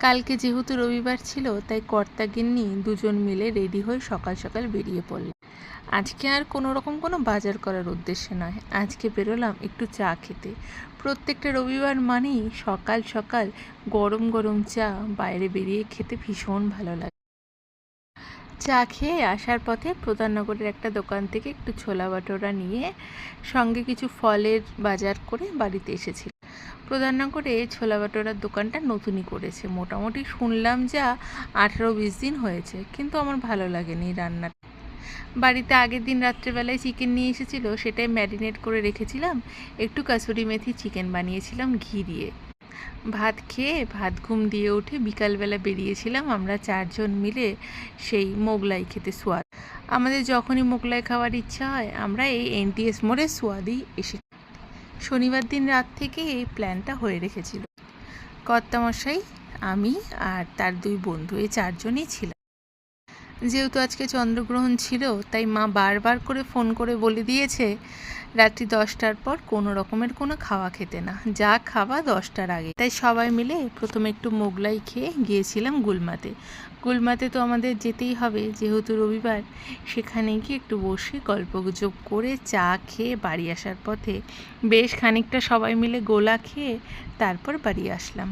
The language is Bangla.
কালকে যেহেতু রবিবার ছিল তাই কর্তা গিন্নি দুজন মিলে রেডি হয়ে সকাল সকাল বেরিয়ে পড়লাম। আজকে আর কোনো রকম কোনো বাজার করার উদ্দেশ্যে নয়, আজকে বেরোলাম একটু চা খেতে। প্রত্যেকটা রবিবার মানেই সকাল সকাল গরম গরম চা বাইরে বেরিয়ে খেতে ভীষণ ভালো লাগে। চা খেয়ে আসার পথে প্রধাননগরের একটা দোকান থেকে একটু ছোলা বাটোরা নিয়ে সঙ্গে কিছু ফলের বাজার করে বাড়িতে এসেছি। প্রধাননগরে ছোলা বাটোরার দোকানটা নতুনই করেছে, মোটামুটি শুনলাম যা 18-20 দিন হয়েছে, কিন্তু আমার ভালো লাগেনি রান্না। বাড়িতে আগের দিন রাত্রেবেলায় চিকেন নিয়ে এসেছিলো, সেটাই ম্যারিনেট করে রেখেছিলাম। একটু কাসুরি মেথি চিকেন বানিয়েছিলাম ঘি দিয়ে। ভাত খেয়ে ভাত ঘুম দিয়ে উঠে বিকালবেলা বেরিয়েছিলাম আমরা 4 জন মিলে সেই মোগলাই খেতে। সোয়াদ, আমাদের যখনই মোগলাই খাওয়ার ইচ্ছা হয় আমরা এই NTS মোড়ে সোয়াদেই এসে। শনিবার দিন রাত থেকে এই প্ল্যানটা হয়ে রেখেছিল। কর্তামশাই, আমি আর তার 2 বন্ধু, এই 4 জনই ছিলাম। যেহেতু আজকে চন্দ্রগ্রহণ ছিল তাই মা বারবার করে ফোন করে বলে দিয়েছে রাত্রি 10টার পর কোনো রকমের কোনো খাওয়া খেতে না, যা খাওয়া 10টার আগে। তাই সবাই মিলে প্রথমে একটু মোগলাই খেয়ে গিয়েছিলাম গুলমাতে। গুলমাতে তো আমাদের যেতেই হবে যেহেতু রবিবার। সেখানে গিয়ে একটু বসে গল্পগুজব করে চা খেয়ে বাড়ি আসার পথে বেশ খানিকটা সবাই মিলে গোলা খেয়ে তারপর বাড়ি আসলাম।